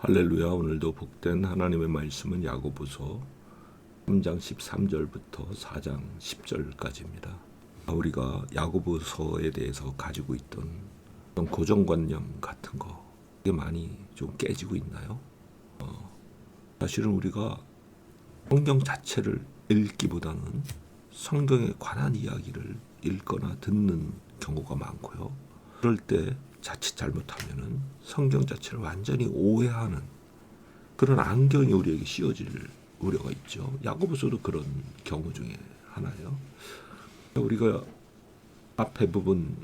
할렐루야. 오늘도 복된 하나님의 말씀은 야고보서 3장 13절부터 4장 10절까지입니다. 우리가 야고보서에 대해서 가지고 있던 어떤 고정관념 같은 거 이게 많이 좀 깨지고 있나요? 사실은 우리가 성경 자체를 읽기보다는 성경에 관한 이야기를 읽거나 듣는 경우가 많고요. 그럴 때 자칫 잘못하면은 성경 자체를 완전히 오해하는 그런 안경이 우리에게 씌워질 우려가 있죠. 야고보서도 그런 경우 중에 하나예요. 우리가 앞에 부분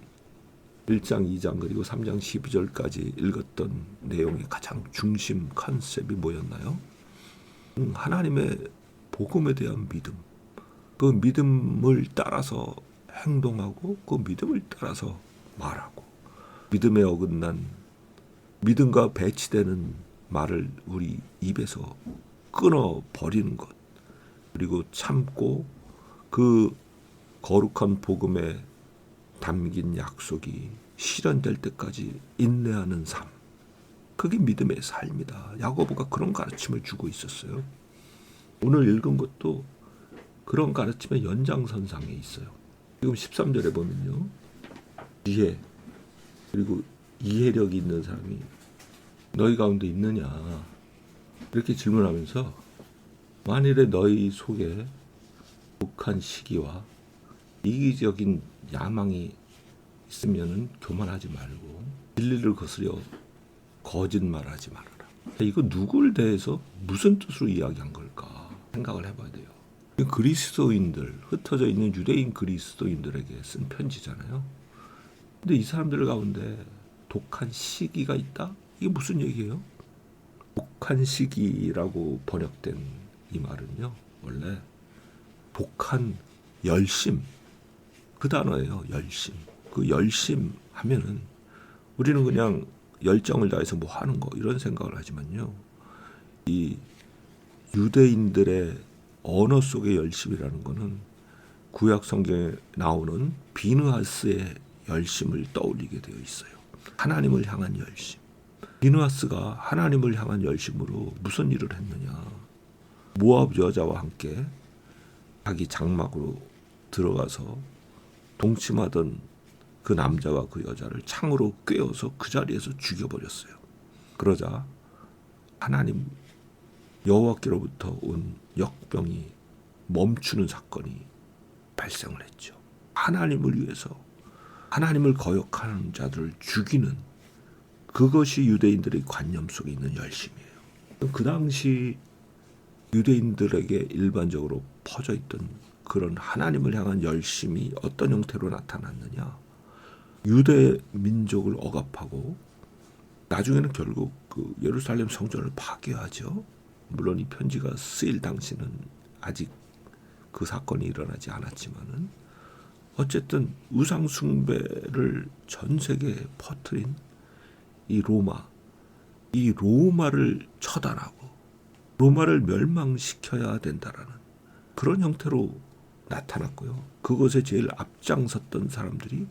1장, 2장 그리고 3장 12절까지 읽었던 내용의 가장 중심 컨셉이 뭐였나요? 하나님의 복음에 대한 믿음, 그 믿음을 따라서 행동하고 그 믿음을 따라서 말하고 믿음에 어긋난 믿음과 배치되는 말을 우리 입에서 끊어버리는 것, 그리고 참고 그 거룩한 복음에 담긴 약속이 실현될 때까지 인내하는 삶, 그게 믿음의 삶이다. 야고보가 그런 가르침을 주고 있었어요. 오늘 읽은 것도 그런 가르침의 연장선상에 있어요. 지금 13절에 보면요, 지혜 그리고 이해력이 있는 사람이 너희 가운데 있느냐 이렇게 질문하면서 만일에 너희 속에 독한 시기와 이기적인 야망이 있으면은 교만하지 말고 진리를 거스려 거짓말하지 말아라. 이거 누구를 대해서 무슨 뜻으로 이야기한 걸까 생각을 해봐야 돼요. 그리스도인들, 흩어져 있는 유대인 그리스도인들에게 쓴 편지잖아요. 근데 이 사람들 가운데 독한 시기가 있다? 이게 무슨 얘기예요? 독한 시기라고 번역된 이 말은요, 원래 독한 열심, 그 단어예요. 열심. 그 열심 하면은 우리는 그냥 열정을 다해서 뭐 하는 거 이런 생각을 하지만요, 이 유대인들의 언어 속의 열심이라는 거는 구약 성경에 나오는 비느하스의 열심을 떠올리게 되어 있어요. 하나님을 향한 열심. 비느하스가 하나님을 향한 열심으로 무슨 일을 했느냐? 모압 여자와 함께 자기 장막으로 들어가서 동침하던 그 남자와 그 여자를 창으로 꿰어서 그 자리에서 죽여버렸어요. 그러자 하나님 여호와께로부터 온 역병이 멈추는 사건이 발생을 했죠. 하나님을 위해서 하나님을 거역하는 자들을 죽이는, 그것이 유대인들의 관념 속에 있는 열심이에요. 그 당시 유대인들에게 일반적으로 퍼져 있던 그런 하나님을 향한 열심이 어떤 형태로 나타났느냐? 유대 민족을 억압하고 나중에는 결국 그 예루살렘 성전을 파괴하죠. 물론 이 편지가 쓰일 당시는 아직 그 사건이 일어나지 않았지만은 어쨌든 우상 숭배를 전 세계에 퍼뜨린 이 로마를 처단하고 로마를 멸망시켜야 된다라는 그런 형태로 나타났고요. 그것에 제일 앞장섰던 사람들이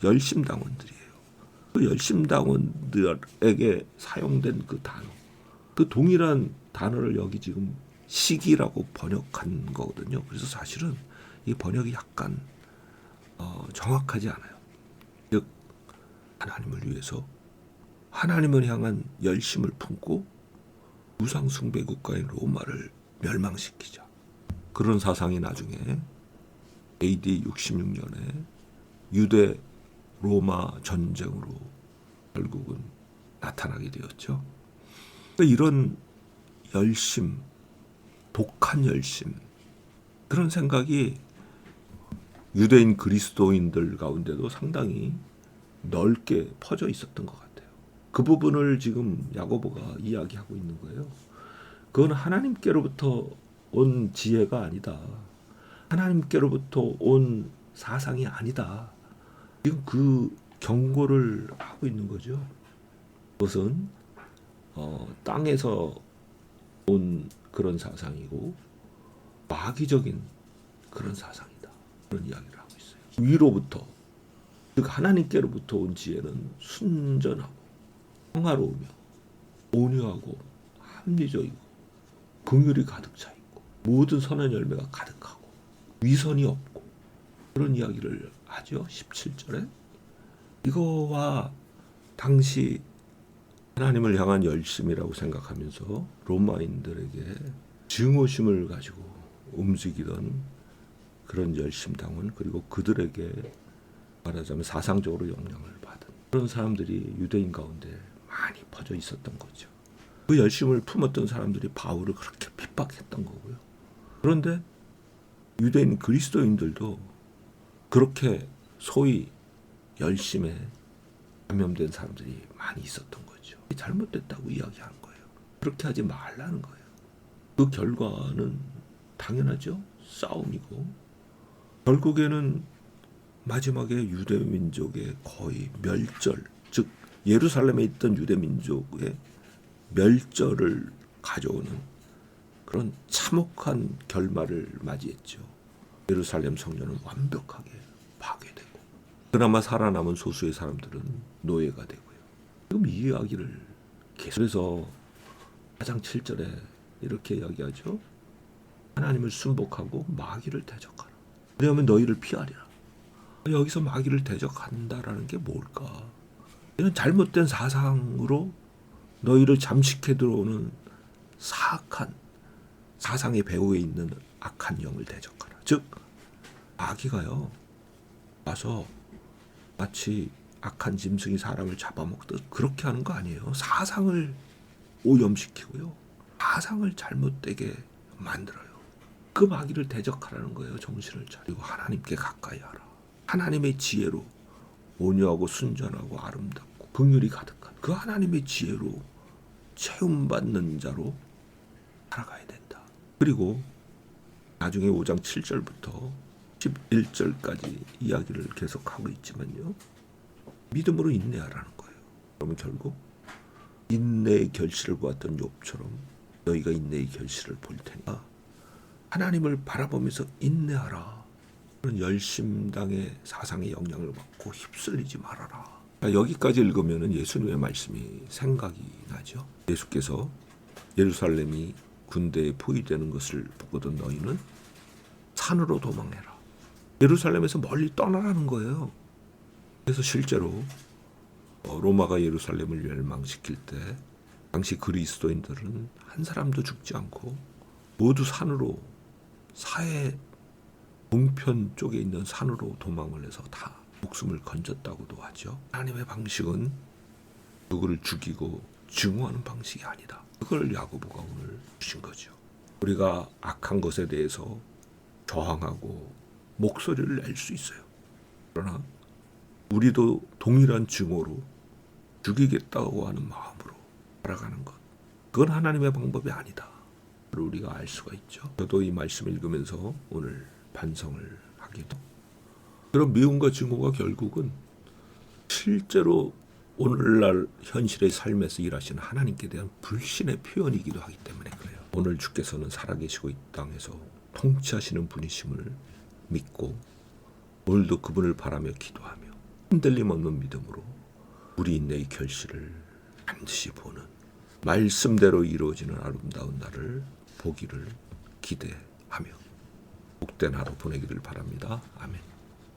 열심당원들이에요. 그 열심당원들에게 사용된 그 단어, 그 동일한 단어를 여기 지금 시기라고 번역한 거거든요. 그래서 사실은 이 번역이 약간 정확하지 않아요. 즉 하나님을 위해서 하나님을 향한 열심을 품고 우상 숭배 국가인 로마를 멸망시키자. 그런 사상이 나중에 AD 66년에 유대 로마 전쟁으로 결국은 나타나게 되었죠. 이런 열심, 독한 열심, 그런 생각이 유대인 그리스도인들 가운데도 상당히 넓게 퍼져 있었던 것 같아요. 그 부분을 지금 야고보가 이야기하고 있는 거예요. 그건 하나님께로부터 온 지혜가 아니다. 하나님께로부터 온 사상이 아니다. 지금 그 경고를 하고 있는 거죠. 그것은 땅에서 온 그런 사상이고 마귀적인 그런 사상이다. 그런 이야기를 하고 있어요. 위로부터, 즉 하나님께로부터 온 지혜는 순전하고 평화로우며 온유하고 합리적이고 긍휼이 가득 차 있고 모든 선한 열매가 가득하고 위선이 없고 그런 이야기를 하죠. 17절에. 이거와 당시 하나님을 향한 열심이라고 생각하면서 로마인들에게 증오심을 가지고 움직이던 그런 열심당원, 그리고 그들에게 말하자면 사상적으로 영향을 받은 그런 사람들이 유대인 가운데 많이 퍼져 있었던 거죠. 그 열심을 품었던 사람들이 바울을 그렇게 핍박했던 거고요. 그런데 유대인 그리스도인들도 그렇게 소위 열심에 감염된 사람들이 많이 있었던 거죠. 잘못됐다고 이야기하는 거예요. 그렇게 하지 말라는 거예요. 그 결과는 당연하죠. 싸움이고 결국에는 마지막에 유대 민족의 거의 멸절, 즉 예루살렘에 있던 유대 민족의 멸절을 가져오는 그런 참혹한 결말을 맞이했죠. 예루살렘 성전은 완벽하게 파괴되고 그나마 살아남은 소수의 사람들은 노예가 되고요. 지금 이 이야기를 계속해서 4장 7절에 이렇게 이야기하죠. 하나님을 순복하고 마귀를 대적하라. 왜냐하면 너희를 피하리라. 여기서 마귀를 대적한다라는 게 뭘까? 이는 잘못된 사상으로 너희를 잠식해 들어오는 사악한 사상의 배후에 있는 악한 영을 대적하라. 즉 마귀가요 와서 마치 악한 짐승이 사람을 잡아먹듯 그렇게 하는 거 아니에요. 사상을 오염시키고요. 사상을 잘못되게 만들어요. 그 마귀를 대적하라는 거예요. 정신을 차리고 하나님께 가까이 하라. 하나님의 지혜로 온유하고 순전하고 아름답고 긍휼이 가득한 그 하나님의 지혜로 체험받는 자로 살아가야 된다. 그리고 나중에 5장 7절부터 11절까지 이야기를 계속하고 있지만요. 믿음으로 인내하라는 거예요. 그러면 결국 인내의 결실을 보았던 욥처럼 너희가 인내의 결실을 볼 테니까 하나님을 바라보면서 인내하라. 그런 열심당의 사상의 영향을 받고 휩쓸리지 말아라. 여기까지 읽으면 예수님의 말씀이 생각이 나죠. 예수께서 예루살렘이 군대에 포위되는 것을 보거든 너희는 산으로 도망해라. 예루살렘에서 멀리 떠나라는 거예요. 그래서 실제로 로마가 예루살렘을 멸망시킬 때 당시 그리스도인들은 한 사람도 죽지 않고 모두 산으로 사해 동편 쪽에 있는 산으로 도망을 해서 다 목숨을 건졌다고도 하죠. 하나님의 방식은 누구를 죽이고 증오하는 방식이 아니다. 그걸 야고보가 오늘 주신 거죠. 우리가 악한 것에 대해서 저항하고 목소리를 낼 수 있어요. 그러나 우리도 동일한 증오로 죽이겠다고 하는 마음으로 살아가는 것, 그건 하나님의 방법이 아니다. 우리가 알 수가 있죠. 저도 이 말씀을 읽으면서 오늘 반성을 하기도. 그런 미움과 증오가 결국은 실제로 오늘날 현실의 삶에서 일하시는 하나님께 대한 불신의 표현이기도 하기 때문에 그래요. 오늘 주께서는 살아계시고 이 땅에서 통치하시는 분이심을 믿고 오늘도 그분을 바라며 기도하며 흔들림 없는 믿음으로 우리 인내의 결실을 반드시 보는 말씀대로 이루어지는 아름다운 날을 보기를 기대하며 복된 하루 보내기를 바랍니다. 아멘.